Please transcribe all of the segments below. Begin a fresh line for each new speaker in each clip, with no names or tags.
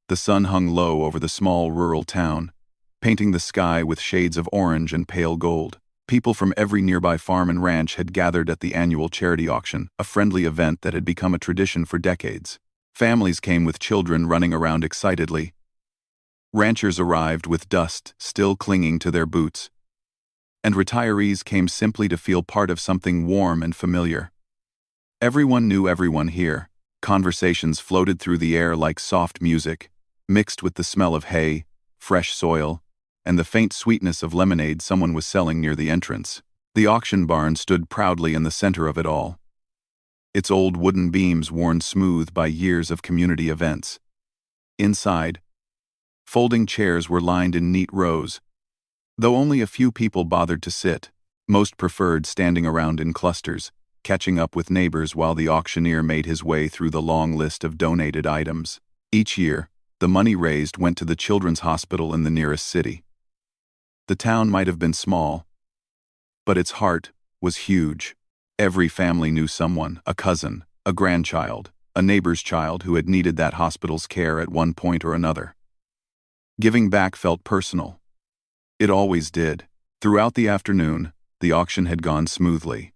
The sun hung low over the small rural town, painting the sky with shades of orange and pale gold. People from every nearby farm and ranch had gathered at the annual charity auction, a friendly event that had become a tradition for decades. Families came with children running around excitedly. Ranchers arrived with dust still clinging to their boots. And retirees came simply to feel part of something warm and familiar. Everyone knew everyone here. Conversations floated through the air like soft music, mixed with the smell of hay, fresh soil, and the faint sweetness of lemonade someone was selling near the entrance. The auction barn stood proudly in the center of it all, its old wooden beams worn smooth by years of community events. Inside, folding chairs were lined in neat rows, though only a few people bothered to sit. Most preferred standing around in clusters, catching up with neighbors while the auctioneer made his way through the long list of donated items. Each year, the money raised went to the children's hospital in the nearest city. The town might have been small, but its heart was huge. Every family knew someone, a cousin, a grandchild, a neighbor's child who had needed that hospital's care at one point or another. Giving back felt personal. It always did. Throughout the afternoon, the auction had gone smoothly.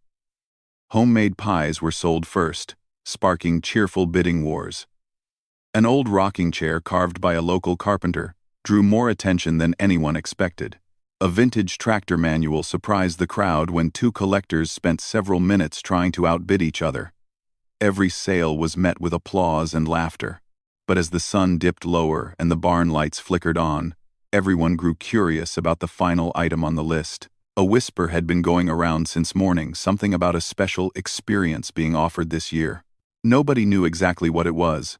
Homemade pies were sold first, sparking cheerful bidding wars. An old rocking chair carved by a local carpenter drew more attention than anyone expected. A vintage tractor manual surprised the crowd when two collectors spent several minutes trying to outbid each other. Every sale was met with applause and laughter. But as the sun dipped lower and the barn lights flickered on, everyone grew curious about the final item on the list. A whisper had been going around since morning, something about a special experience being offered this year. Nobody knew exactly what it was,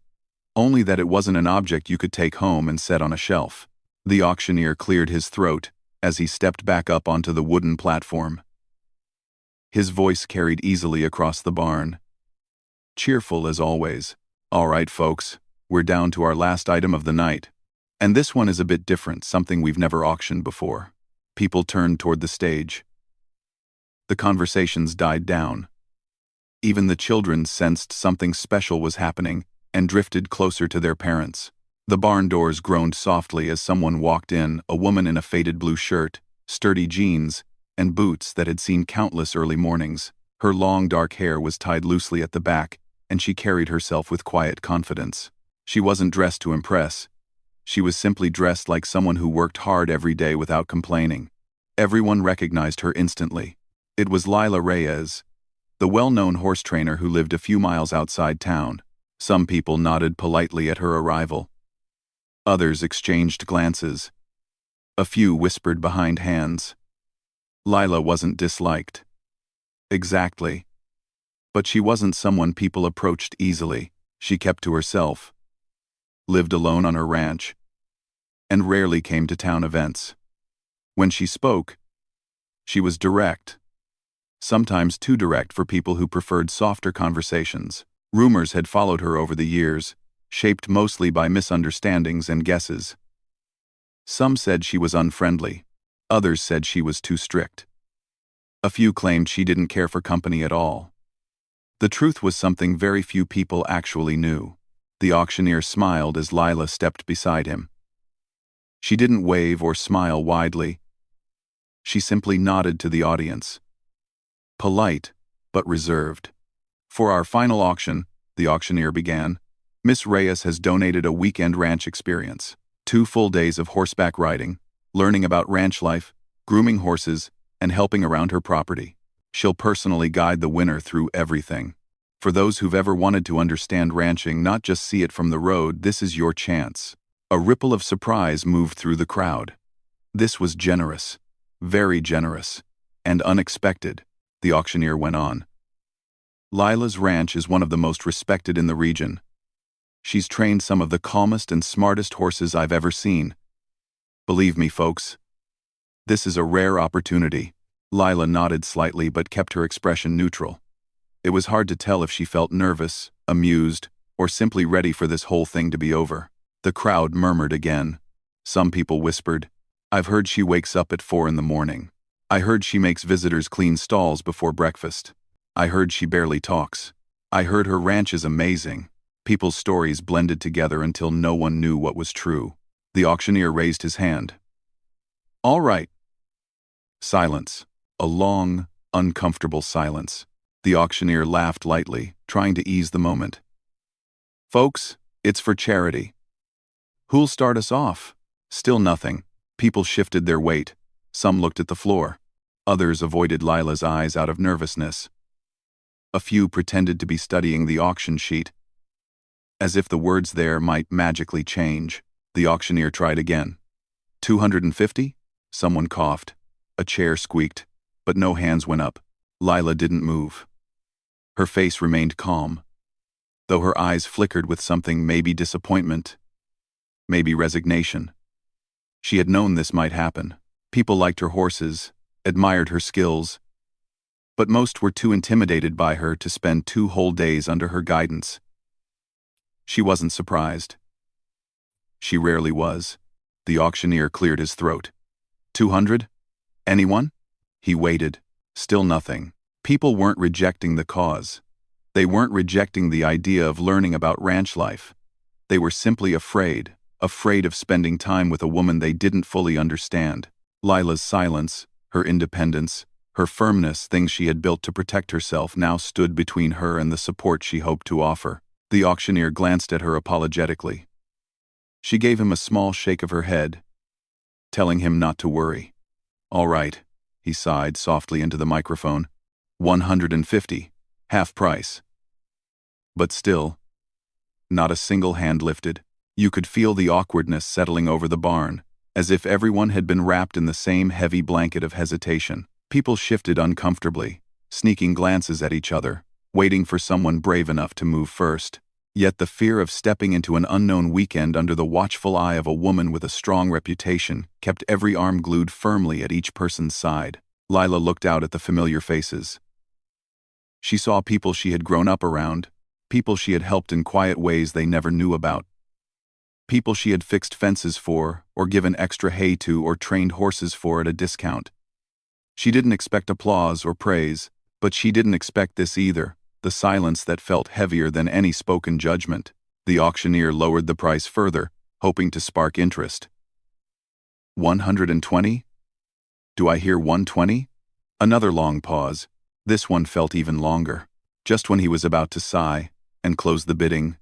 only that it wasn't an object you could take home and set on a shelf. The auctioneer cleared his throat as he stepped back up onto the wooden platform. His voice carried easily across the barn, cheerful as always. "All right, folks, we're down to our last item of the night. And this one is a bit different, something we've never auctioned before." People turned toward the stage. The conversations died down. Even the children sensed something special was happening and drifted closer to their parents. The barn doors groaned softly as someone walked in, a woman in a faded blue shirt, sturdy jeans, and boots that had seen countless early mornings. Her long dark hair was tied loosely at the back, and she carried herself with quiet confidence. She wasn't dressed to impress. She was simply dressed like someone who worked hard every day without complaining. Everyone recognized her instantly. It was Lila Reyes, the well-known horse trainer who lived a few miles outside town. Some people nodded politely at her arrival. Others exchanged glances. A few whispered behind hands. Lila wasn't disliked. Exactly. But she wasn't someone people approached easily. She kept to herself, lived alone on her ranch, and rarely came to town events. When she spoke, she was direct, sometimes too direct for people who preferred softer conversations. Rumors had followed her over the years, shaped mostly by misunderstandings and guesses. Some said she was unfriendly, others said she was too strict. A few claimed she didn't care for company at all. The truth was something very few people actually knew. The auctioneer smiled as Lila stepped beside him. She didn't wave or smile widely. She simply nodded to the audience. Polite, but reserved. "For our final auction," the auctioneer began, "Miss Reyes has donated a weekend ranch experience. 2 full days of horseback riding, learning about ranch life, grooming horses, and helping around her property. She'll personally guide the winner through everything. For those who've ever wanted to understand ranching, not just see it from the road, this is your chance." A ripple of surprise moved through the crowd. This was generous, very generous, and unexpected, the auctioneer went on. "Lila's ranch is one of the most respected in the region. She's trained some of the calmest and smartest horses I've ever seen. Believe me, folks, this is a rare opportunity." Lila nodded slightly but kept her expression neutral. It was hard to tell if she felt nervous, amused, or simply ready for this whole thing to be over. The crowd murmured again. Some people whispered, "I've heard she wakes up at 4 in the morning. I heard she makes visitors clean stalls before breakfast. I heard she barely talks. I heard her ranch is amazing." People's stories blended together until no one knew what was true. The auctioneer raised his hand. "All right." Silence. A long, uncomfortable silence. The auctioneer laughed lightly, trying to ease the moment. "Folks, it's for charity. Who'll start us off?" Still nothing. People shifted their weight. Some looked at the floor. Others avoided Lila's eyes out of nervousness. A few pretended to be studying the auction sheet, as if the words there might magically change. The auctioneer tried again. 250? Someone coughed. A chair squeaked, but no hands went up. Lila didn't move. Her face remained calm, though her eyes flickered with something, maybe disappointment, maybe resignation. She had known this might happen. People liked her horses, admired her skills, but most were too intimidated by her to spend 2 whole days under her guidance. She wasn't surprised. She rarely was. The auctioneer cleared his throat. 200? Anyone? He waited. Still nothing. People weren't rejecting the cause. They weren't rejecting the idea of learning about ranch life. They were simply afraid of spending time with a woman they didn't fully understand. Lila's silence, her independence, her firmness, things she had built to protect herself, now stood between her and the support she hoped to offer. The auctioneer glanced at her apologetically. She gave him a small shake of her head, telling him not to worry. "All right," he sighed softly into the microphone. 150, half price. But still, not a single hand lifted. You could feel the awkwardness settling over the barn, as if everyone had been wrapped in the same heavy blanket of hesitation. People shifted uncomfortably, sneaking glances at each other, waiting for someone brave enough to move first. Yet the fear of stepping into an unknown weekend under the watchful eye of a woman with a strong reputation kept every arm glued firmly at each person's side. Lila looked out at the familiar faces. She saw people she had grown up around, people she had helped in quiet ways they never knew about, people she had fixed fences for, or given extra hay to, or trained horses for at a discount. She didn't expect applause or praise, but she didn't expect this either, the silence that felt heavier than any spoken judgment. The auctioneer lowered the price further, hoping to spark interest. 120? Do I hear 120? Another long pause. This one felt even longer. Just when he was about to sigh and close the bidding,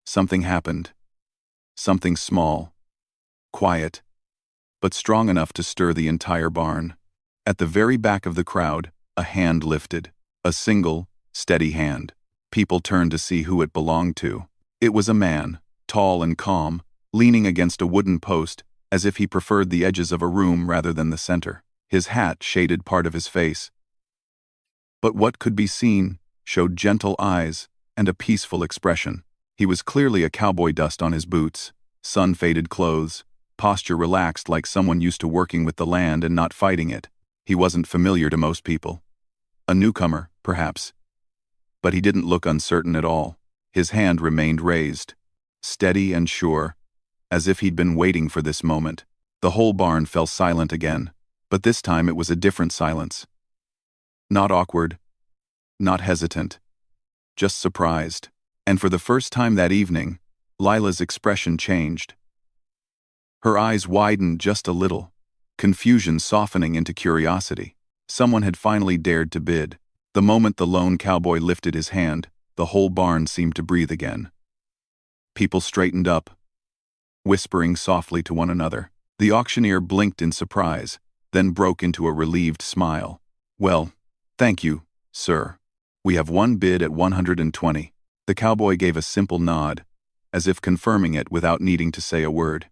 something happened. Something small, quiet, but strong enough to stir the entire barn. At the very back of the crowd, a hand lifted. A single, steady hand. People turned to see who it belonged to. It was a man, tall and calm, leaning against a wooden post, as if he preferred the edges of a room rather than the center. His hat shaded part of his face, but what could be seen showed gentle eyes and a peaceful expression. He was clearly a cowboy, dust on his boots, sun-faded clothes, posture relaxed like someone used to working with the land and not fighting it. He wasn't familiar to most people. A newcomer, perhaps. But he didn't look uncertain at all. His hand remained raised, steady and sure, as if he'd been waiting for this moment. The whole barn fell silent again, but this time it was a different silence. Not awkward, not hesitant, just surprised. And for the first time that evening, Lila's expression changed. Her eyes widened just a little, confusion softening into curiosity. Someone had finally dared to bid. The moment the lone cowboy lifted his hand, the whole barn seemed to breathe again. People straightened up, whispering softly to one another. The auctioneer blinked in surprise, then broke into a relieved smile. "Well, thank you, sir. We have one bid at 120. The cowboy gave a simple nod, as if confirming it without needing to say a word.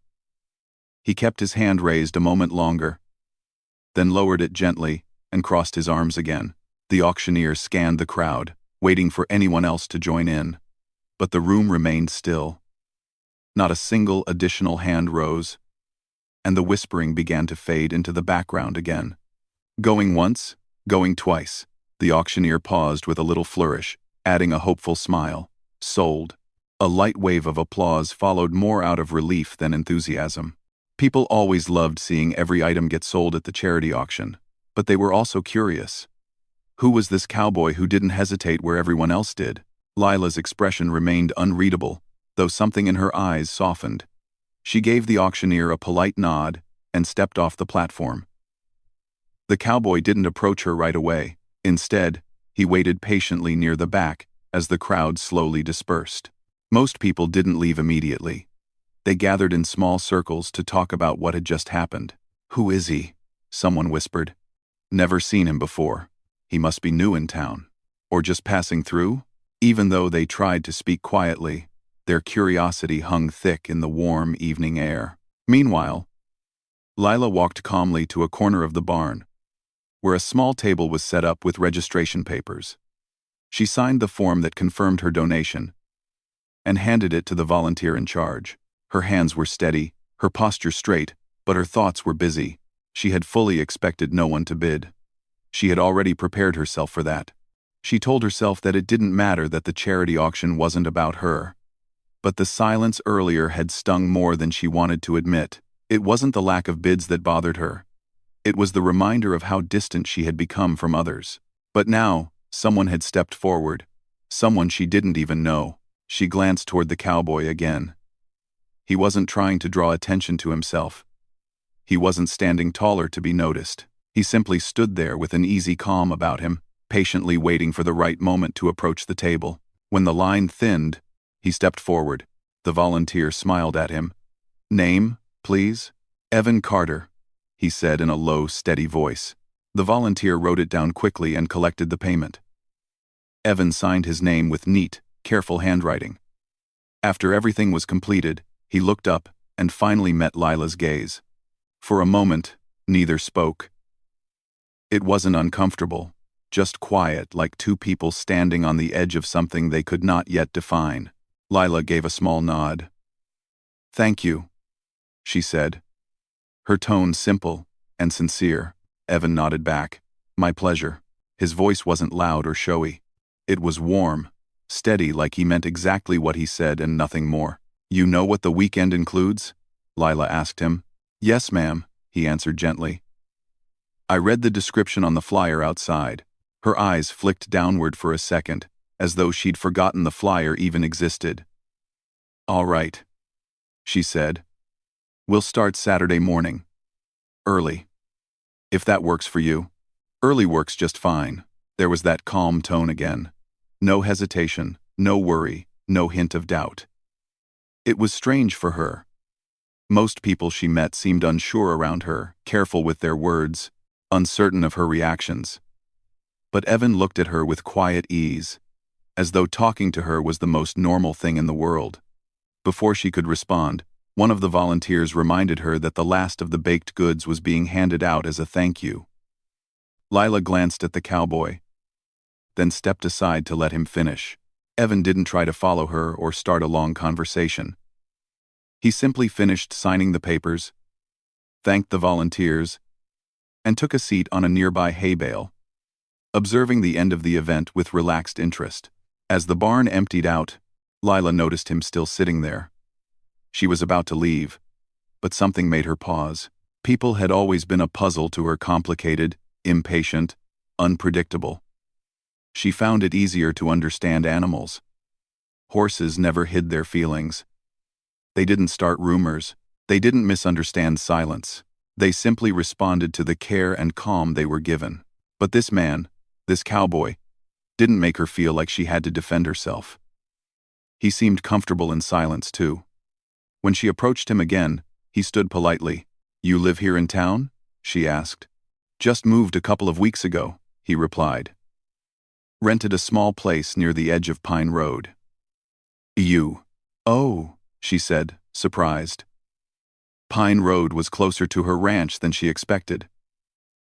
He kept his hand raised a moment longer, then lowered it gently and crossed his arms again. The auctioneer scanned the crowd, waiting for anyone else to join in, but the room remained still. Not a single additional hand rose, and the whispering began to fade into the background again. Going once, going twice. The auctioneer paused with a little flourish, adding a hopeful smile. Sold. A light wave of applause followed, more out of relief than enthusiasm. People always loved seeing every item get sold at the charity auction, but they were also curious. Who was this cowboy who didn't hesitate where everyone else did? Lila's expression remained unreadable, though something in her eyes softened. She gave the auctioneer a polite nod and stepped off the platform. The cowboy didn't approach her right away. Instead, he waited patiently near the back as the crowd slowly dispersed. Most people didn't leave immediately. They gathered in small circles to talk about what had just happened. "Who is he?" someone whispered. "Never seen him before. He must be new in town. Or just passing through?" Even though they tried to speak quietly, their curiosity hung thick in the warm evening air. Meanwhile, Lila walked calmly to a corner of the barn, where a small table was set up with registration papers. She signed the form that confirmed her donation and handed it to the volunteer in charge. Her hands were steady, her posture straight, but her thoughts were busy. She had fully expected no one to bid. She had already prepared herself for that. She told herself that it didn't matter that the charity auction wasn't about her. But the silence earlier had stung more than she wanted to admit. It wasn't the lack of bids that bothered her. It was the reminder of how distant she had become from others. But now, someone had stepped forward. Someone she didn't even know. She glanced toward the cowboy again. He wasn't trying to draw attention to himself. He wasn't standing taller to be noticed. He simply stood there with an easy calm about him, patiently waiting for the right moment to approach the table. When the line thinned, he stepped forward. The volunteer smiled at him. "Name, please?" "Evan Carter," he said in a low, steady voice. The volunteer wrote it down quickly and collected the payment. Evan signed his name with neat, careful handwriting. After everything was completed, he looked up and finally met Lila's gaze. For a moment, neither spoke. It wasn't uncomfortable, just quiet, like two people standing on the edge of something they could not yet define. Lila gave a small nod. "Thank you," she said, her tone simple and sincere. Evan nodded back. "My pleasure." His voice wasn't loud or showy. It was warm, steady, like he meant exactly what he said and nothing more. "You know what the weekend includes?" Lila asked him. "Yes, ma'am," he answered gently. "I read the description on the flyer outside." Her eyes flicked downward for a second, as though she'd forgotten the flyer even existed. "All right," she said. "We'll start Saturday morning. Early. If that works for you." "Early works just fine." There was that calm tone again. No hesitation, no worry, no hint of doubt. It was strange for her. Most people she met seemed unsure around her, careful with their words, uncertain of her reactions. But Evan looked at her with quiet ease, as though talking to her was the most normal thing in the world. Before she could respond, one of the volunteers reminded her that the last of the baked goods was being handed out as a thank you. Lila glanced at the cowboy, then stepped aside to let him finish. Evan didn't try to follow her or start a long conversation. He simply finished signing the papers, thanked the volunteers, and took a seat on a nearby hay bale, observing the end of the event with relaxed interest. As the barn emptied out, Lila noticed him still sitting there. She was about to leave, but something made her pause. People had always been a puzzle to her, complicated, impatient, unpredictable. She found it easier to understand animals. Horses never hid their feelings. They didn't start rumors. They didn't misunderstand silence. They simply responded to the care and calm they were given. But this man, this cowboy, didn't make her feel like she had to defend herself. He seemed comfortable in silence, too. When she approached him again, he stood politely. "You live here in town?" she asked. "Just moved a couple of weeks ago," he replied. "Rented a small place near the edge of Pine Road." "You? Oh," she said, surprised. Pine Road was closer to her ranch than she expected.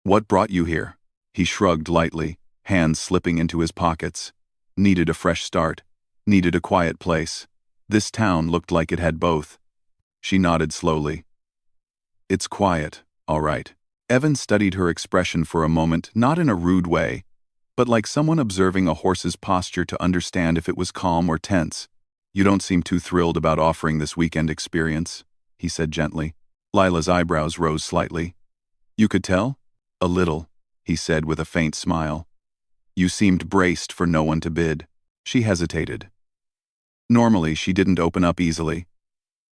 "What brought you here?" He shrugged lightly, hands slipping into his pockets. Needed a fresh start. Needed a quiet place. This town looked like it had both. She nodded slowly. "It's quiet, all right." Evan studied her expression for a moment, not in a rude way, but like someone observing a horse's posture to understand if it was calm or tense. "You don't seem too thrilled about offering this weekend experience," he said gently. Lila's eyebrows rose slightly. "You could tell?" "A little," he said with a faint smile. "You seemed braced for no one to bid." She hesitated. Normally, she didn't open up easily.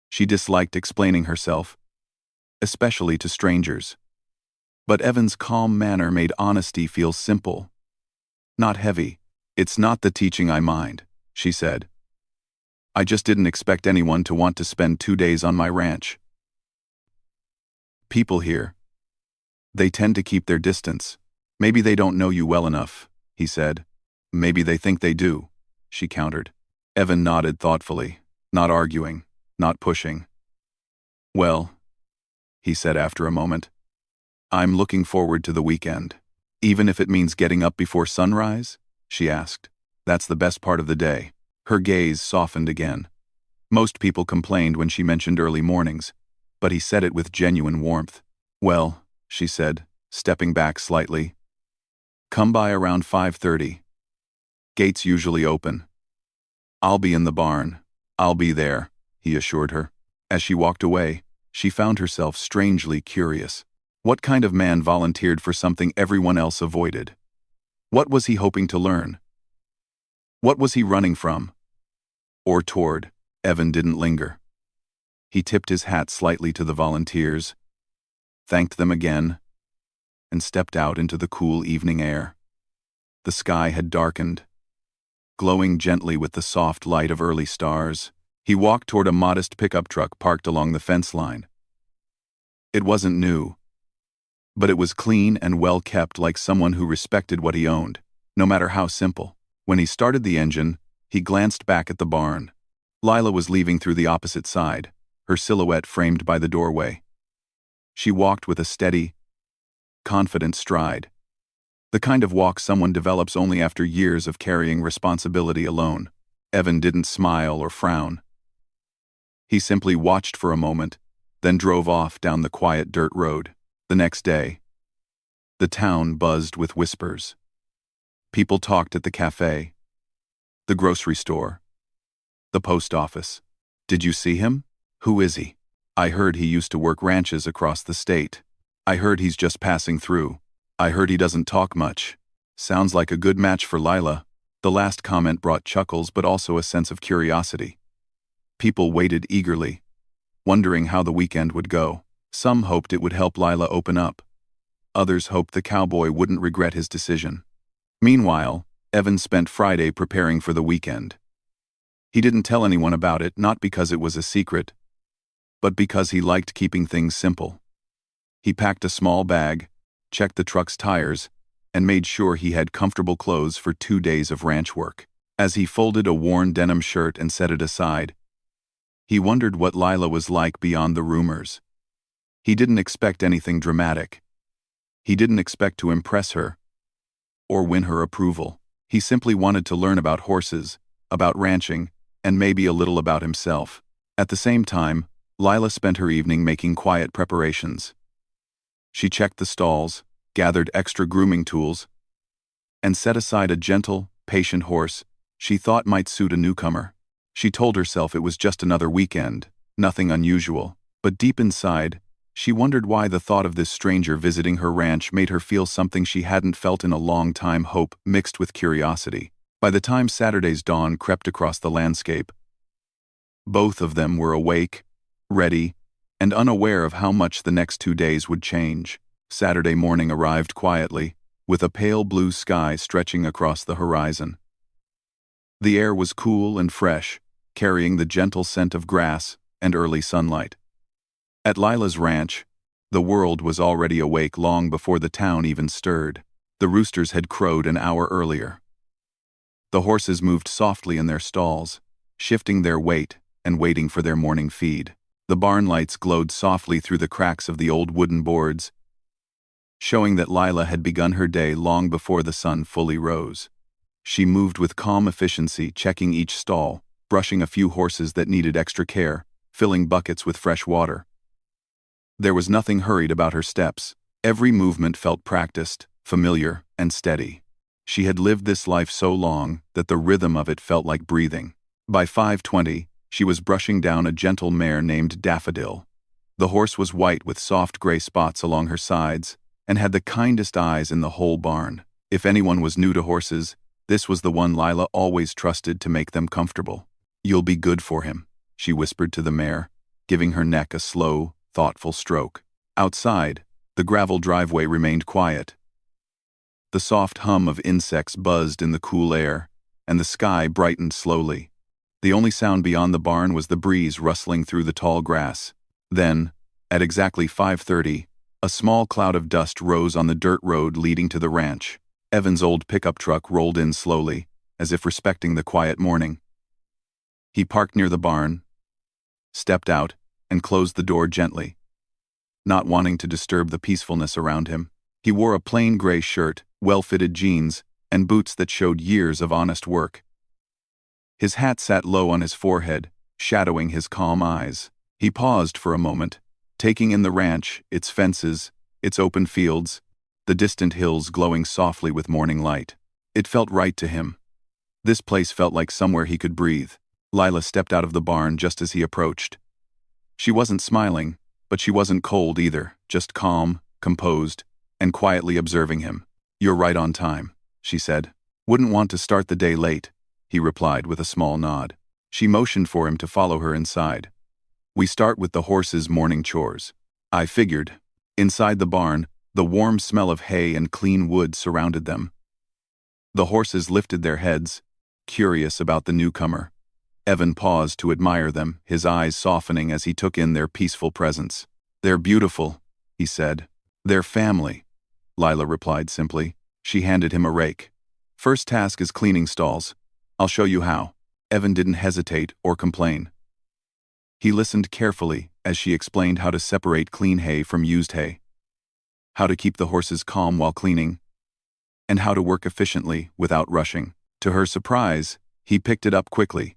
She disliked explaining herself, especially to strangers. But Evan's calm manner made honesty feel simple, not heavy. "It's not the teaching I mind," she said. "I just didn't expect anyone to want to spend 2 days on my ranch. People here, they tend to keep their distance. Maybe they don't know you well enough," he said. "Maybe they think they do," she countered. Evan nodded thoughtfully, not arguing, not pushing. "Well," he said after a moment, "I'm looking forward to the weekend. Even if it means getting up before sunrise?" she asked. "That's the best part of the day." Her gaze softened again. Most people complained when she mentioned early mornings, but he said it with genuine warmth. "Well," she said, stepping back slightly, "come by around 5:30. Gates usually open. I'll be in the barn. I'll be there," he assured her. As she walked away, she found herself strangely curious. What kind of man volunteered for something everyone else avoided? What was he hoping to learn? What was he running from? Or toward? Evan didn't linger. He tipped his hat slightly to the volunteers, thanked them again, and stepped out into the cool evening air. The sky had darkened, glowing gently with the soft light of early stars. He walked toward a modest pickup truck parked along the fence line. It wasn't new, but it was clean and well kept, like someone who respected what he owned, no matter how simple. When he started the engine, he glanced back at the barn. Lila was leaving through the opposite side, her silhouette framed by the doorway. She walked with a steady, confident stride, the kind of walk someone develops only after years of carrying responsibility alone. Evan didn't smile or frown. He simply watched for a moment, then drove off down the quiet dirt road. The next day, the town buzzed with whispers. People talked at the cafe, the grocery store, the post office. "Did you see him? Who is he? I heard he used to work ranches across the state. I heard he's just passing through. I heard he doesn't talk much. Sounds like a good match for Lila." The last comment brought chuckles but also a sense of curiosity. People waited eagerly, wondering how the weekend would go. Some hoped it would help Lila open up. Others hoped the cowboy wouldn't regret his decision. Meanwhile, Evan spent Friday preparing for the weekend. He didn't tell anyone about it, not because it was a secret, but because he liked keeping things simple. He packed a small bag, checked the truck's tires, and made sure he had comfortable clothes for 2 days of ranch work. As he folded a worn denim shirt and set it aside, he wondered what Lila was like beyond the rumors. He didn't expect anything dramatic. He didn't expect to impress her or win her approval. He simply wanted to learn about horses, about ranching, and maybe a little about himself. At the same time, Lila spent her evening making quiet preparations. She checked the stalls, gathered extra grooming tools, and set aside a gentle, patient horse she thought might suit a newcomer. She told herself it was just another weekend, nothing unusual, but deep inside, she wondered why the thought of this stranger visiting her ranch made her feel something she hadn't felt in a long time: hope mixed with curiosity. By the time Saturday's dawn crept across the landscape, both of them were awake, ready, and unaware of how much the next 2 days would change. Saturday morning arrived quietly, with a pale blue sky stretching across the horizon. The air was cool and fresh, carrying the gentle scent of grass and early sunlight. At Lila's ranch, the world was already awake long before the town even stirred. The roosters had crowed an hour earlier. The horses moved softly in their stalls, shifting their weight and waiting for their morning feed. The barn lights glowed softly through the cracks of the old wooden boards, showing that Lila had begun her day long before the sun fully rose. She moved with calm efficiency, checking each stall, brushing a few horses that needed extra care, filling buckets with fresh water. There was nothing hurried about her steps. Every movement felt practiced, familiar, and steady. She had lived this life so long that the rhythm of it felt like breathing. By 5:20, she was brushing down a gentle mare named Daffodil. The horse was white with soft gray spots along her sides and had the kindest eyes in the whole barn. If anyone was new to horses, This was the one Lila always trusted to make them comfortable. "You'll be good for him," she whispered to the mare, giving her neck a slow, thoughtful stroke. Outside, the gravel driveway remained quiet. The soft hum of insects buzzed in the cool air, and the sky brightened slowly. The only sound beyond the barn was the breeze rustling through the tall grass. Then, at exactly 5:30, a small cloud of dust rose on the dirt road leading to the ranch. Evan's old pickup truck rolled in slowly, as if respecting the quiet morning. He parked near the barn, stepped out, and closed the door gently, not wanting to disturb the peacefulness around him. He wore a plain gray shirt, well-fitted jeans, and boots that showed years of honest work. His hat sat low on his forehead, shadowing his calm eyes. He paused for a moment, taking in the ranch, its fences, its open fields, the distant hills glowing softly with morning light. It felt right to him. This place felt like somewhere he could breathe. Lila stepped out of the barn just as he approached. She wasn't smiling, but she wasn't cold either, just calm, composed, and quietly observing him. "You're right on time," she said. "Wouldn't want to start the day late," he replied with a small nod. She motioned for him to follow her inside. "We start with the horses' morning chores." I figured. Inside the barn, the warm smell of hay and clean wood surrounded them. The horses lifted their heads, curious about the newcomer. Evan paused to admire them, his eyes softening as he took in their peaceful presence. "They're beautiful," he said. "They're family," Lila replied simply. She handed him a rake. "First task is cleaning stalls. I'll show you how." Evan didn't hesitate or complain. He listened carefully as she explained how to separate clean hay from used hay, how to keep the horses calm while cleaning, and how to work efficiently without rushing. To her surprise, he picked it up quickly.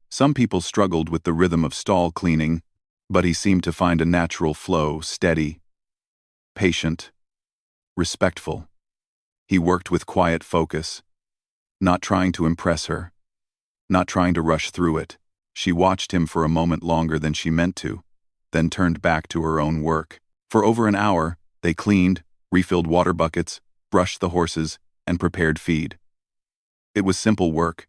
Some people struggled with the rhythm of stall cleaning, but he seemed to find a natural flow, steady, patient, respectful. He worked with quiet focus, not trying to impress her, not trying to rush through it. She watched him for a moment longer than she meant to, then turned back to her own work. For over an hour, they cleaned, refilled water buckets, brushed the horses, and prepared feed. It was simple work,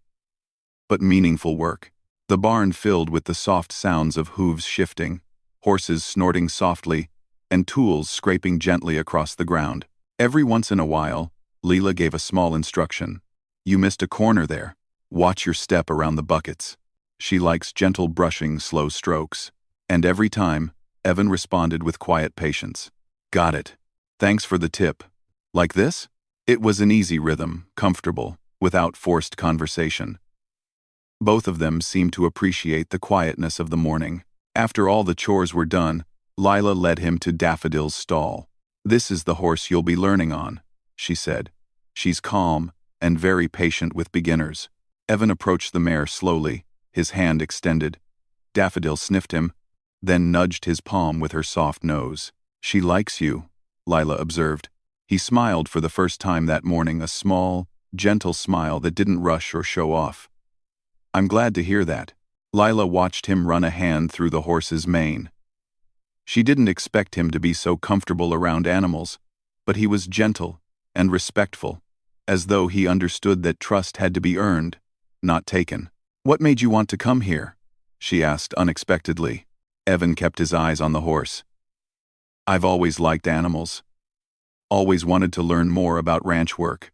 but meaningful work. The barn filled with the soft sounds of hooves shifting, horses snorting softly, and tools scraping gently across the ground. Every once in a while, Leela gave a small instruction. "You missed a corner there. Watch your step around the buckets." She likes gentle brushing, slow strokes. And every time, Evan responded with quiet patience. "Got it. Thanks for the tip." Like this? It was an easy rhythm, comfortable, without forced conversation. Both of them seemed to appreciate the quietness of the morning. After all the chores were done, Lila led him to Daffodil's stall. "This is the horse you'll be learning on," she said. "She's calm and very patient with beginners." Evan approached the mare slowly, his hand extended. Daffodil sniffed him, then nudged his palm with her soft nose. "She likes you," Lila observed. He smiled for the first time that morning, a small, gentle smile that didn't rush or show off. "I'm glad to hear that." Lila watched him run a hand through the horse's mane. She didn't expect him to be so comfortable around animals, but he was gentle and respectful, as though he understood that trust had to be earned, not taken. "What made you want to come here?" she asked unexpectedly. Evan kept his eyes on the horse. "I've always liked animals. Always wanted to learn more about ranch work.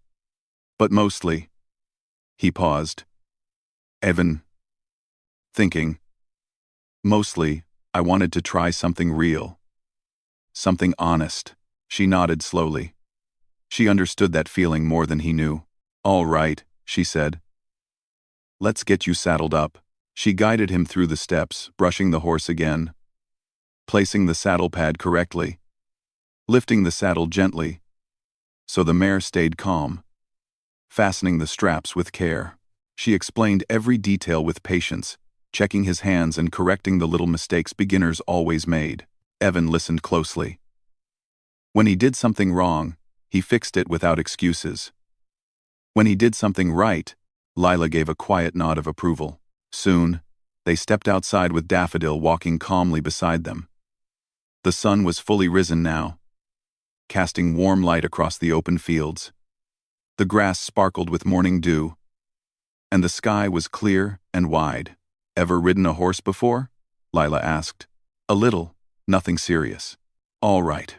But mostly..." He paused. Evan, thinking, "Mostly, I wanted to try something real. Something honest." She nodded slowly. She understood that feeling more than he knew. "All right," she said. "Let's get you saddled up." She guided him through the steps, brushing the horse again, placing the saddle pad correctly, lifting the saddle gently, so the mare stayed calm, fastening the straps with care. She explained every detail with patience, checking his hands and correcting the little mistakes beginners always made. Evan listened closely. When he did something wrong, he fixed it without excuses. When he did something right, Lila gave a quiet nod of approval. Soon, they stepped outside with Daffodil walking calmly beside them. The sun was fully risen now, casting warm light across the open fields. The grass sparkled with morning dew, and the sky was clear and wide. "Ever ridden a horse before?" Lila asked. "A little, nothing serious." "All right.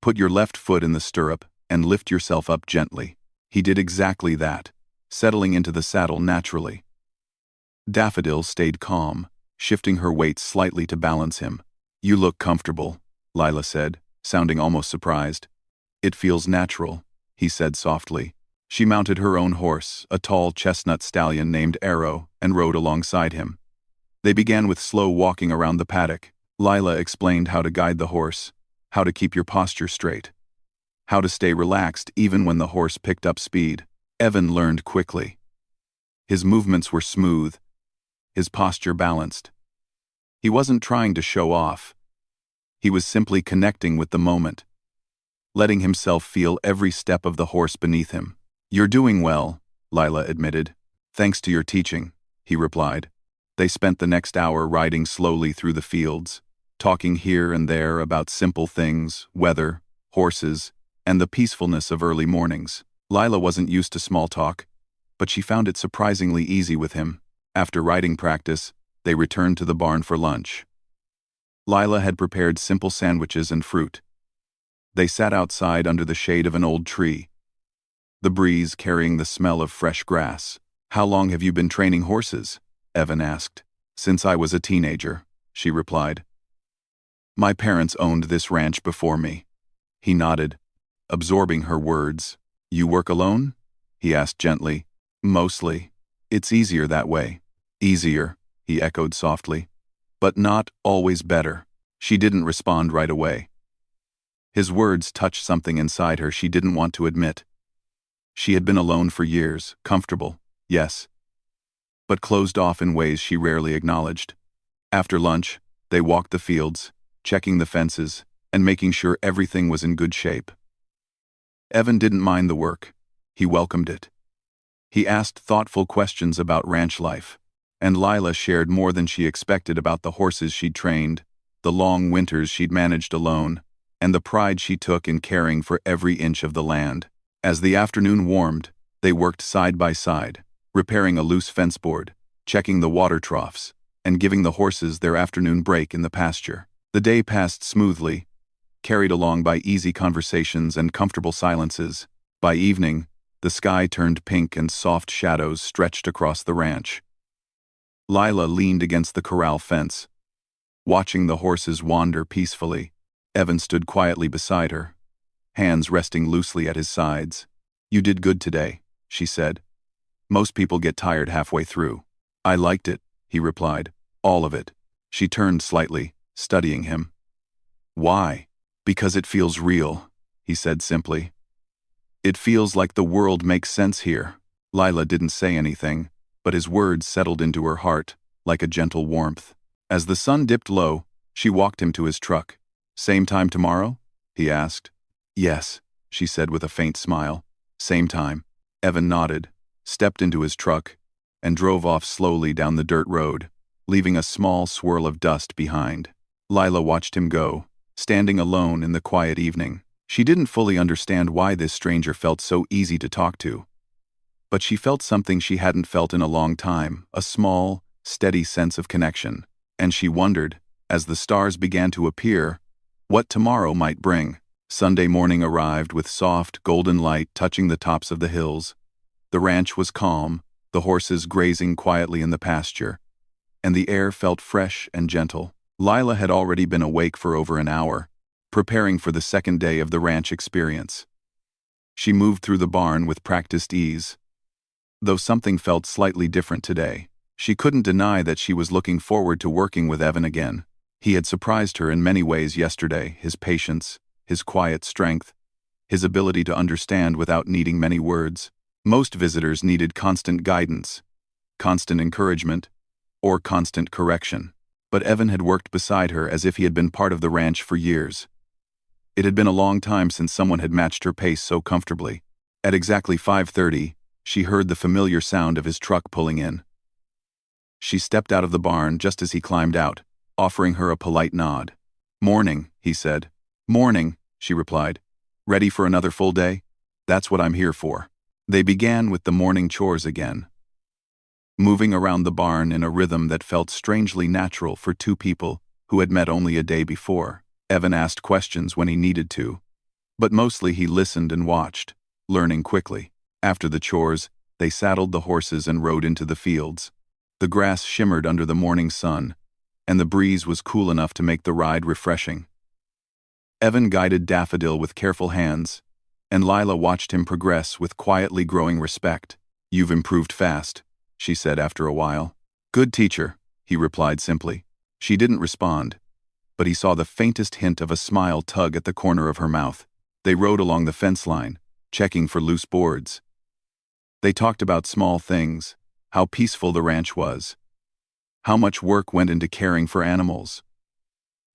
Put your left foot in the stirrup and lift yourself up gently." He did exactly that, settling into the saddle naturally. Daffodil stayed calm, shifting her weight slightly to balance him. "You look comfortable," Lila said, sounding almost surprised. "It feels natural," he said softly. She mounted her own horse, a tall chestnut stallion named Arrow, and rode alongside him. They began with slow walking around the paddock. Lila explained how to guide the horse, how to keep your posture straight, how to stay relaxed even when the horse picked up speed. Evan learned quickly. His movements were smooth, his posture balanced. He wasn't trying to show off. He was simply connecting with the moment, letting himself feel every step of the horse beneath him. "You're doing well," Lila admitted. "Thanks to your teaching," he replied. They spent the next hour riding slowly through the fields, talking here and there about simple things, weather, horses, and the peacefulness of early mornings. Lila wasn't used to small talk, but she found it surprisingly easy with him. After riding practice, they returned to the barn for lunch. Lila had prepared simple sandwiches and fruit. They sat outside under the shade of an old tree, the breeze carrying the smell of fresh grass. "How long have you been training horses?" Evan asked. "Since I was a teenager," she replied. "My parents owned this ranch before me." He nodded, absorbing her words. "You work alone?" he asked gently. "Mostly. It's easier that way." "Easier," he echoed softly. "But not always better." She didn't respond right away. His words touched something inside her she didn't want to admit. She had been alone for years, comfortable, yes, but closed off in ways she rarely acknowledged. After lunch, they walked the fields, checking the fences, and making sure everything was in good shape. Evan didn't mind the work. He welcomed it. He asked thoughtful questions about ranch life, and Lila shared more than she expected about the horses she'd trained, the long winters she'd managed alone, and the pride she took in caring for every inch of the land. As the afternoon warmed, they worked side by side, repairing a loose fence board, checking the water troughs, and giving the horses their afternoon break in the pasture. The day passed smoothly, carried along by easy conversations and comfortable silences. By evening, the sky turned pink and soft shadows stretched across the ranch. Lila leaned against the corral fence, watching the horses wander peacefully. Evan stood quietly beside her, hands resting loosely at his sides. "You did good today," she said. "Most people get tired halfway through." "I liked it," he replied. "All of it." She turned slightly, studying him. "Why?" "Because it feels real," he said simply. "It feels like the world makes sense here." Lila didn't say anything, but his words settled into her heart, like a gentle warmth. As the sun dipped low, she walked him to his truck. "Same time tomorrow?" he asked. "Yes," she said with a faint smile. "Same time." Evan nodded, stepped into his truck, and drove off slowly down the dirt road, leaving a small swirl of dust behind. Lila watched him go, standing alone in the quiet evening. She didn't fully understand why this stranger felt so easy to talk to. But she felt something she hadn't felt in a long time, a small, steady sense of connection. And she wondered, as the stars began to appear, what tomorrow might bring. Sunday morning arrived with soft, golden light touching the tops of the hills. The ranch was calm, the horses grazing quietly in the pasture, and the air felt fresh and gentle. Lila had already been awake for over an hour, preparing for the second day of the ranch experience. She moved through the barn with practiced ease. Though something felt slightly different today, she couldn't deny that she was looking forward to working with Evan again. He had surprised her in many ways yesterday, his patience, his quiet strength, his ability to understand without needing many words. Most visitors needed constant guidance, constant encouragement, or constant correction. But Evan had worked beside her as if he had been part of the ranch for years. It had been a long time since someone had matched her pace so comfortably. At exactly 5:30, she heard the familiar sound of his truck pulling in. She stepped out of the barn just as he climbed out, offering her a polite nod. "Morning," he said. "Morning," she replied. "Ready for another full day?" "That's what I'm here for." They began with the morning chores again. moving around the barn in a rhythm that felt strangely natural for two people who had met only a day before. Evan asked questions when he needed to, but mostly he listened and watched, learning quickly. After the chores, they saddled the horses and rode into the fields. The grass shimmered under the morning sun, and the breeze was cool enough to make the ride refreshing. Evan guided Daffodil with careful hands, and Lila watched him progress with quietly growing respect. "You've improved fast," she said after a while. "Good teacher," he replied simply. She didn't respond, but he saw the faintest hint of a smile tug at the corner of her mouth. They rode along the fence line, checking for loose boards. They talked about small things, how peaceful the ranch was, how much work went into caring for animals,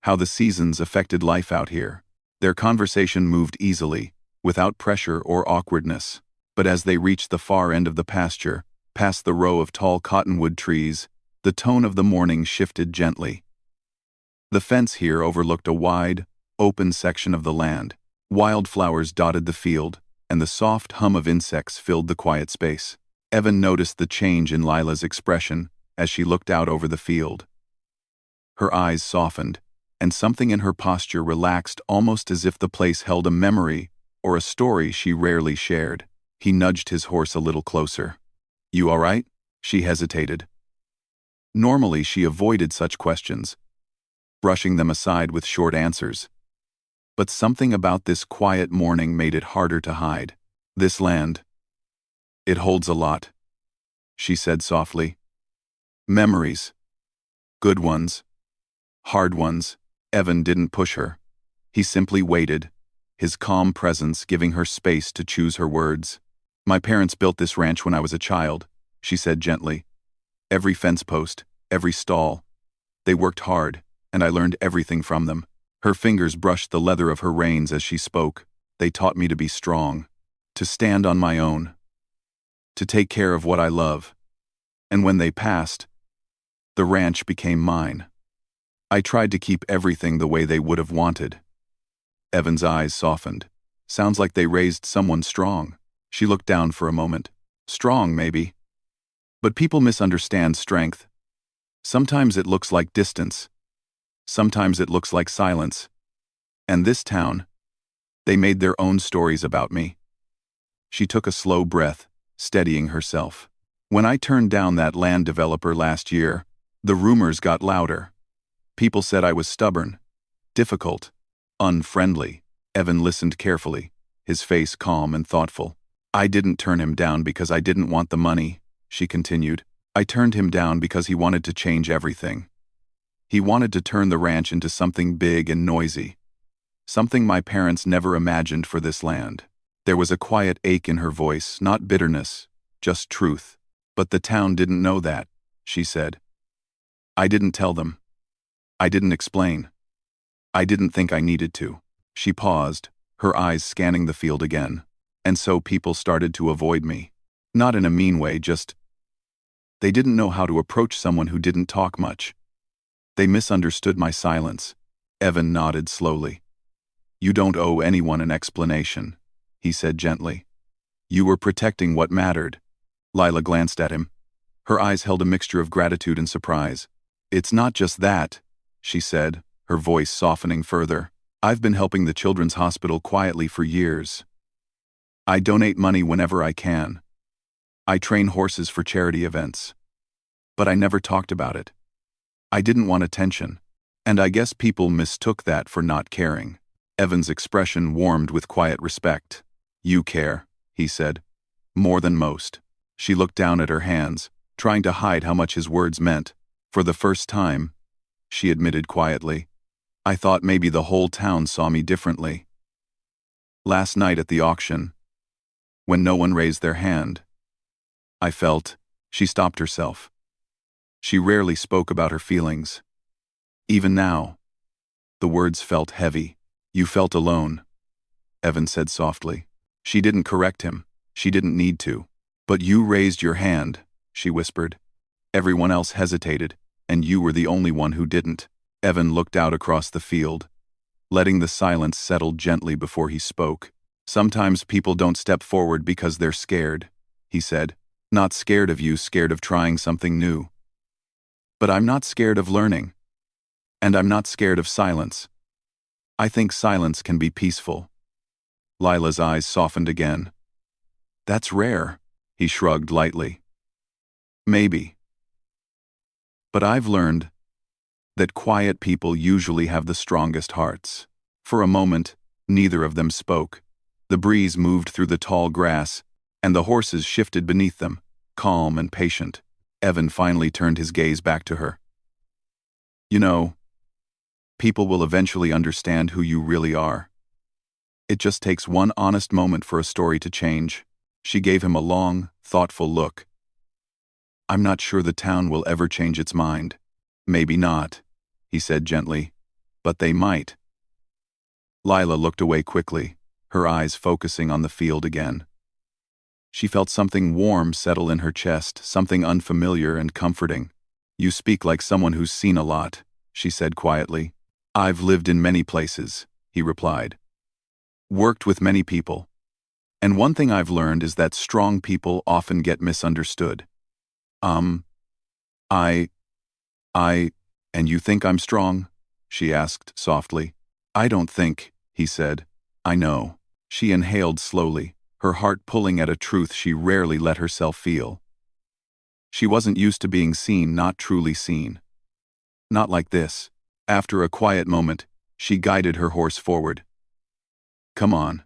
how the seasons affected life out here. Their conversation moved easily, without pressure or awkwardness. But as they reached the far end of the pasture, past the row of tall cottonwood trees, the tone of the morning shifted gently. The fence here overlooked a wide, open section of the land. Wildflowers dotted the field, and the soft hum of insects filled the quiet space. Evan noticed the change in Lila's expression as she looked out over the field. Her eyes softened, and something in her posture relaxed, almost as if the place held a memory or a story she rarely shared. He nudged his horse a little closer. "You all right?" She hesitated. Normally she avoided such questions, brushing them aside with short answers. But something about this quiet morning made it harder to hide. "This land, it holds a lot," she said softly. "Memories. Good ones. Hard ones." Evan didn't push her. He simply waited, his calm presence giving her space to choose her words. "My parents built this ranch when I was a child," she said gently. "Every fence post, every stall. They worked hard, and I learned everything from them." Her fingers brushed the leather of her reins as she spoke. "They taught me to be strong, to stand on my own, to take care of what I love. And when they passed, the ranch became mine. I tried to keep everything the way they would have wanted." Evan's eyes softened. "Sounds like they raised someone strong." She looked down for a moment. "Strong, maybe. But people misunderstand strength. Sometimes it looks like distance. Sometimes it looks like silence. And this town, they made their own stories about me." She took a slow breath, steadying herself. "When I turned down that land developer last year, the rumors got louder. People said I was stubborn, difficult, unfriendly." Evan listened carefully, his face calm and thoughtful. "I didn't turn him down because I didn't want the money," she continued. "I turned him down because he wanted to change everything. He wanted to turn the ranch into something big and noisy, something my parents never imagined for this land." There was a quiet ache in her voice, not bitterness, just truth. "But the town didn't know that," she said. "I didn't tell them. I didn't explain. I didn't think I needed to." She paused, her eyes scanning the field again. "And so people started to avoid me. Not in a mean way, just they didn't know how to approach someone who didn't talk much. They misunderstood my silence." Evan nodded slowly. "You don't owe anyone an explanation," he said gently. "You were protecting what mattered." Lila glanced at him. Her eyes held a mixture of gratitude and surprise. "It's not just that," she said, her voice softening further. "I've been helping the children's hospital quietly for years. I donate money whenever I can. I train horses for charity events. But I never talked about it. I didn't want attention, and I guess people mistook that for not caring." Evan's expression warmed with quiet respect. "You care," he said. "More than most." She looked down at her hands, trying to hide how much his words meant. "For the first time," she admitted quietly, "I thought maybe the whole town saw me differently. Last night at the auction, when no one raised their hand, I felt..." She stopped herself. She rarely spoke about her feelings. Even now, the words felt heavy. "You felt alone," Evan said softly. She didn't correct him. She didn't need to. "But you raised your hand," she whispered. "Everyone else hesitated, and you were the only one who didn't." Evan looked out across the field, letting the silence settle gently before he spoke. "Sometimes people don't step forward because they're scared," he said. Not scared of you, scared of trying something new. But I'm not scared of learning. And I'm not scared of silence. I think silence can be peaceful. Lila's eyes softened again. That's rare, he shrugged lightly. Maybe. But I've learned that quiet people usually have the strongest hearts. For a moment, neither of them spoke. The breeze moved through the tall grass, and the horses shifted beneath them, calm and patient. Evan finally turned his gaze back to her. You know, people will eventually understand who you really are. It just takes one honest moment for a story to change. She gave him a long, thoughtful look. I'm not sure the town will ever change its mind. Maybe not, he said gently, but they might. Lila looked away quickly, her eyes focusing on the field again. She felt something warm settle in her chest, something unfamiliar and comforting. You speak like someone who's seen a lot, she said quietly. I've lived in many places, he replied. Worked with many people. And one thing I've learned is that strong people often get misunderstood. And you think I'm strong? She asked softly. I don't think, he said. I know. She inhaled slowly, her heart pulling at a truth she rarely let herself feel. She wasn't used to being seen, not truly seen. Not like this. After a quiet moment, she guided her horse forward. Come on.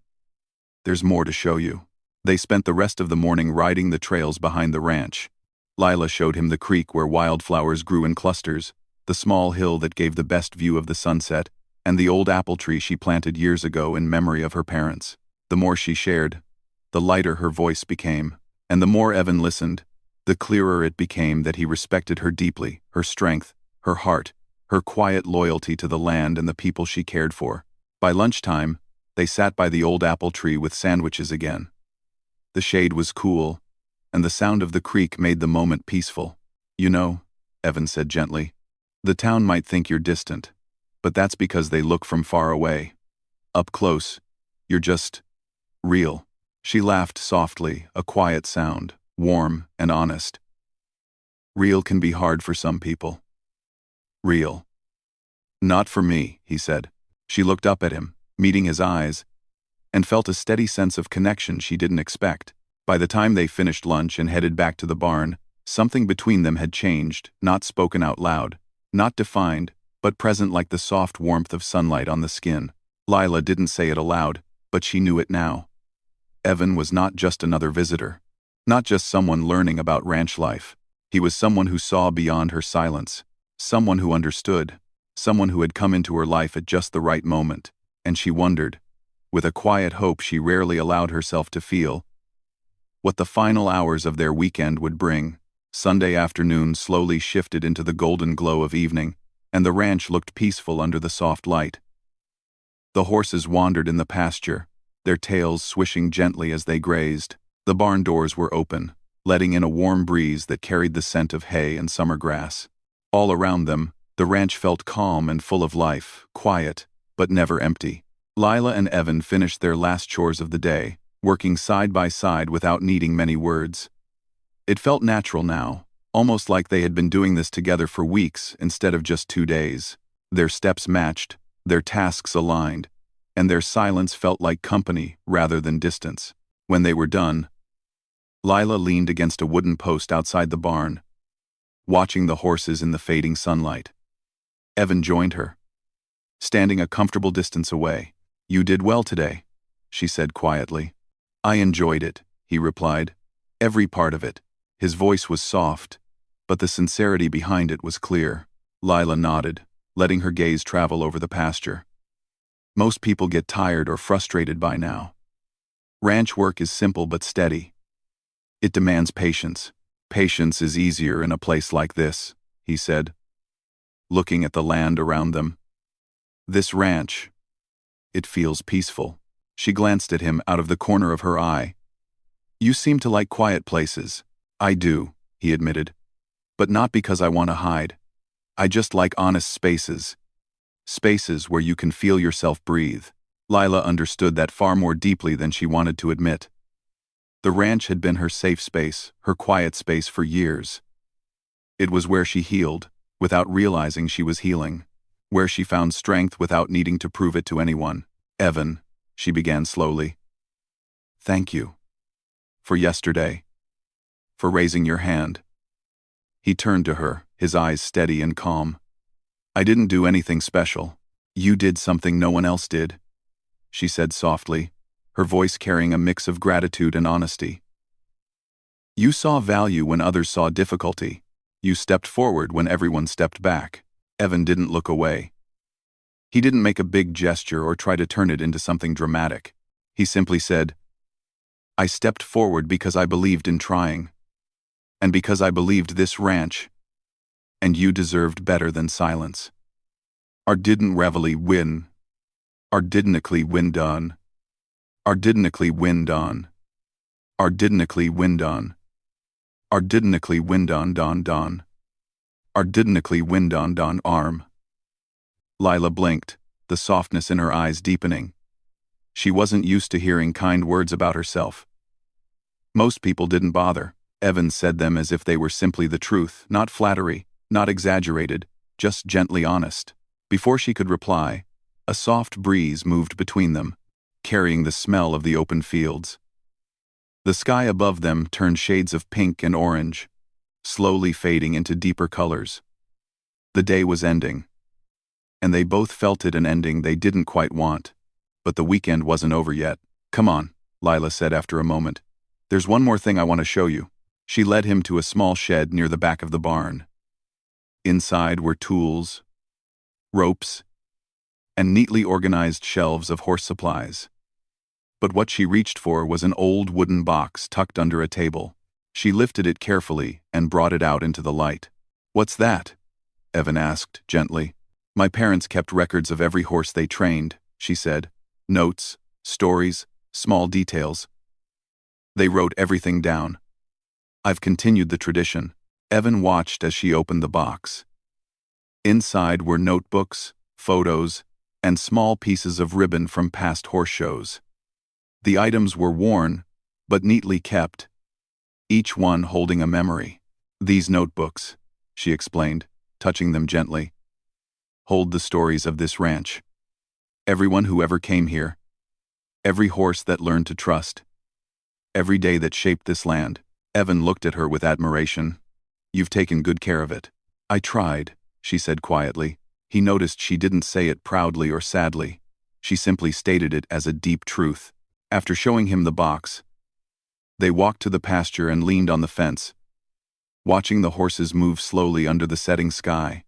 There's more to show you. They spent the rest of the morning riding the trails behind the ranch. Lila showed him the creek where wildflowers grew in clusters, the small hill that gave the best view of the sunset, and the old apple tree she planted years ago in memory of her parents. The more she shared, the lighter her voice became, and the more Evan listened, the clearer it became that he respected her deeply, her strength, her heart, her quiet loyalty to the land and the people she cared for. By lunchtime, they sat by the old apple tree with sandwiches again. The shade was cool, and the sound of the creek made the moment peaceful. You know, Evan said gently, the town might think you're distant, but that's because they look from far away. Up close, you're just real. She laughed softly, a quiet sound, warm and honest. Real can be hard for some people. Real. Not for me, he said. She looked up at him, meeting his eyes, and felt a steady sense of connection she didn't expect. By the time they finished lunch and headed back to the barn, something between them had changed, not spoken out loud, not defined, but present like the soft warmth of sunlight on the skin. Lila didn't say it aloud, but she knew it now. Evan was not just another visitor, not just someone learning about ranch life. He was someone who saw beyond her silence, someone who understood, someone who had come into her life at just the right moment, and she wondered, with a quiet hope she rarely allowed herself to feel, what the final hours of their weekend would bring. Sunday afternoon slowly shifted into the golden glow of evening, and the ranch looked peaceful under the soft light. The horses wandered in the pasture, their tails swishing gently as they grazed. The barn doors were open, letting in a warm breeze that carried the scent of hay and summer grass. All around them, the ranch felt calm and full of life, quiet, but never empty. Lila and Evan finished their last chores of the day, working side by side without needing many words. It felt natural now, almost like they had been doing this together for weeks instead of just 2 days. Their steps matched, their tasks aligned, and their silence felt like company rather than distance. When they were done, Lila leaned against a wooden post outside the barn, watching the horses in the fading sunlight. Evan joined her, standing a comfortable distance away. You did well today, she said quietly. I enjoyed it, he replied. Every part of it. His voice was soft, but the sincerity behind it was clear. Lila nodded, letting her gaze travel over the pasture. Most people get tired or frustrated by now. Ranch work is simple but steady. It demands patience. Patience is easier in a place like this, he said, looking at the land around them. This ranch, it feels peaceful. She glanced at him out of the corner of her eye. You seem to like quiet places. I do, he admitted. But not because I want to hide. I just like honest spaces. Spaces where you can feel yourself breathe. Lila understood that far more deeply than she wanted to admit. The ranch had been her safe space, her quiet space for years. It was where she healed, without realizing she was healing. Where she found strength without needing to prove it to anyone. "Evan," she began slowly. "Thank you. For yesterday. For raising your hand." He turned to her, his eyes steady and calm. "I didn't do anything special. You did something no one else did," she said softly, her voice carrying a mix of gratitude and honesty. "You saw value when others saw difficulty. You stepped forward when everyone stepped back." Evan didn't look away. He didn't make a big gesture or try to turn it into something dramatic. He simply said, "I stepped forward because I believed in trying. And because I believed this ranch. And you deserved better than silence. Our didn't reveille win. Our didn'tly win done. Our didn'tly win done. Our didn'tly win done. Our didn'tly win done don. Our didn'tly win don arm." Lila blinked, the softness in her eyes deepening. She wasn't used to hearing kind words about herself. Most people didn't bother. Evan said them as if they were simply the truth, not flattery, not exaggerated, just gently honest. Before she could reply, a soft breeze moved between them, carrying the smell of the open fields. The sky above them turned shades of pink and orange, slowly fading into deeper colors. The day was ending. And they both felt it an ending they didn't quite want. But the weekend wasn't over yet. "Come on," Lila said after a moment. "There's one more thing I want to show you." She led him to a small shed near the back of the barn. Inside were tools, ropes, and neatly organized shelves of horse supplies. But what she reached for was an old wooden box tucked under a table. She lifted it carefully and brought it out into the light. "What's that?" Evan asked, gently. "My parents kept records of every horse they trained," she said. "Notes, stories, small details. They wrote everything down. I've continued the tradition." Evan watched as she opened the box. Inside were notebooks, photos, and small pieces of ribbon from past horse shows. The items were worn, but neatly kept, each one holding a memory. "These notebooks," she explained, touching them gently, "hold the stories of this ranch. Everyone who ever came here. Every horse that learned to trust. Every day that shaped this land." Evan looked at her with admiration. "You've taken good care of it." "I tried," she said quietly. He noticed she didn't say it proudly or sadly. She simply stated it as a deep truth. After showing him the box, they walked to the pasture and leaned on the fence, watching the horses move slowly under the setting sky.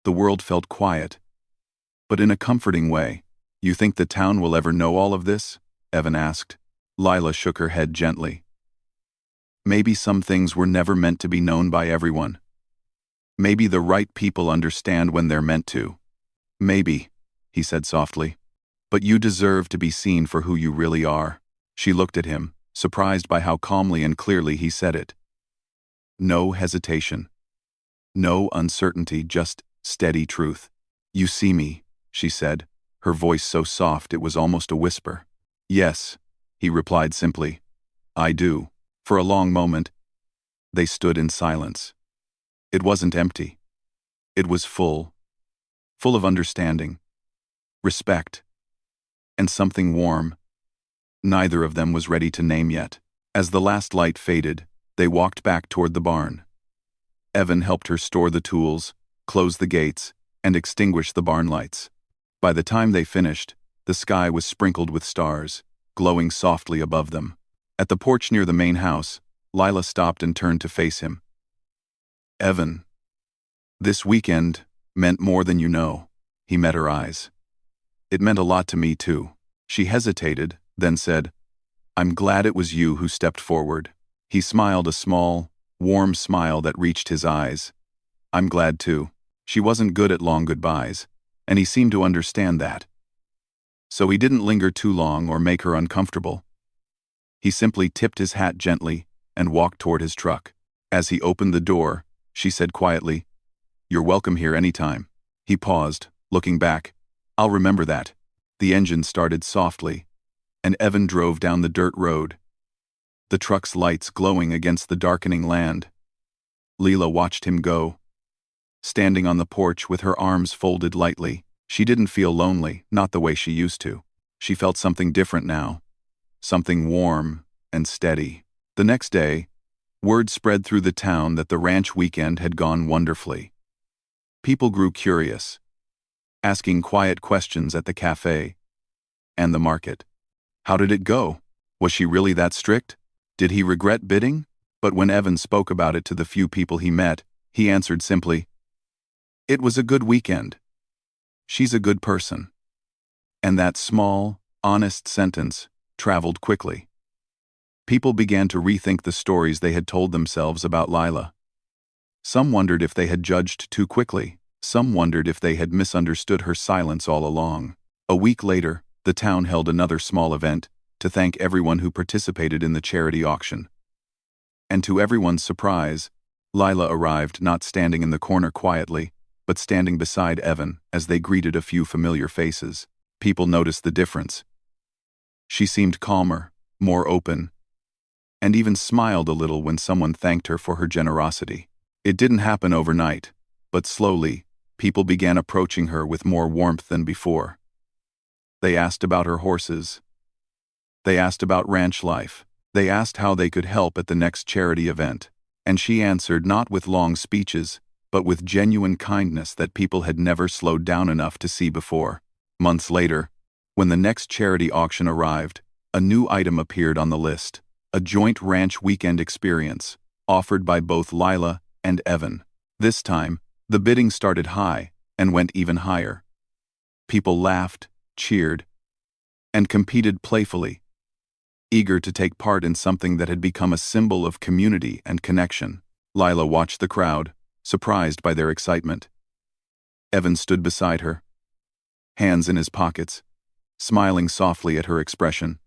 The world felt quiet, but in a comforting way. "You think the town will ever know all of this?" Evan asked. Lila shook her head gently. "Maybe some things were never meant to be known by everyone. Maybe the right people understand when they're meant to." "Maybe," he said softly. "But you deserve to be seen for who you really are." She looked at him, surprised by how calmly and clearly he said it. No hesitation. No uncertainty, just steady truth. "You see me," she said, her voice so soft it was almost a whisper. "Yes," he replied simply. "I do." For a long moment, they stood in silence. It wasn't empty. It was full of understanding, respect, and something warm. Neither of them was ready to name yet. As the last light faded, they walked back toward the barn. Evan helped her store the tools, close the gates, and extinguish the barn lights. By the time they finished, the sky was sprinkled with stars, glowing softly above them. At the porch near the main house, Lila stopped and turned to face him. "Evan, this weekend meant more than you know." He met her eyes. "It meant a lot to me, too." She hesitated, then said, "I'm glad it was you who stepped forward." He smiled a small, warm smile that reached his eyes. "I'm glad, too." She wasn't good at long goodbyes, and he seemed to understand that. So he didn't linger too long or make her uncomfortable. He simply tipped his hat gently and walked toward his truck. As he opened the door, she said quietly, "You're welcome here anytime." He paused, looking back. "I'll remember that." The engine started softly, and Evan drove down the dirt road. the truck's lights glowing against the darkening land. Leela watched him go. Standing on the porch with her arms folded lightly, she didn't feel lonely, not the way she used to. She felt something different now. Something warm and steady. The next day, word spread through the town that the ranch weekend had gone wonderfully. People grew curious, asking quiet questions at the cafe and the market. How did it go? Was she really that strict? Did he regret bidding? But when Evan spoke about it to the few people he met, he answered simply, "It was a good weekend. She's a good person." And that small, honest sentence traveled quickly. People began to rethink the stories they had told themselves about Lila. Some wondered if they had judged too quickly. Some wondered if they had misunderstood her silence all along. A week later, the town held another small event to thank everyone who participated in the charity auction. And to everyone's surprise, Lila arrived not standing in the corner quietly, but standing beside Evan as they greeted a few familiar faces. People noticed the difference. She seemed calmer, more open, and even smiled a little when someone thanked her for her generosity. It didn't happen overnight, but slowly, people began approaching her with more warmth than before. They asked about her horses. They asked about ranch life. They asked how they could help at the next charity event. And she answered not with long speeches, but with genuine kindness that people had never slowed down enough to see before. Months later, when the next charity auction arrived, a new item appeared on the list, a joint ranch weekend experience, offered by both Lila and Evan. This time, the bidding started high and went even higher. People laughed, cheered, and competed playfully, eager to take part in something that had become a symbol of community and connection. Lila watched the crowd, surprised by their excitement. Evan stood beside her, hands in his pockets, smiling softly at her expression.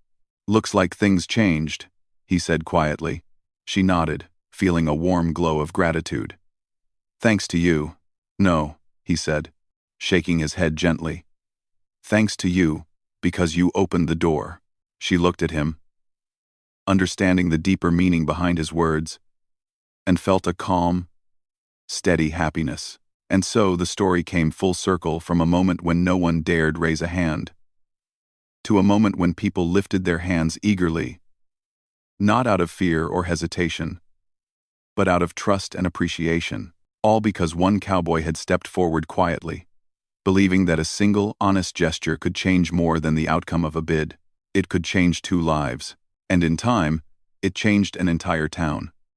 "Looks like things changed," he said quietly. She nodded, feeling a warm glow of gratitude. "Thanks to you." "No," he said, shaking his head gently. "Thanks to you, because you opened the door." She looked at him, understanding the deeper meaning behind his words, and felt a calm, steady happiness. And so the story came full circle from a moment when no one dared raise a hand, to a moment when people lifted their hands eagerly, not out of fear or hesitation, but out of trust and appreciation, all because one cowboy had stepped forward quietly, believing that a single, honest gesture could change more than the outcome of a bid. It could change 2 lives. And in time, it changed an entire town.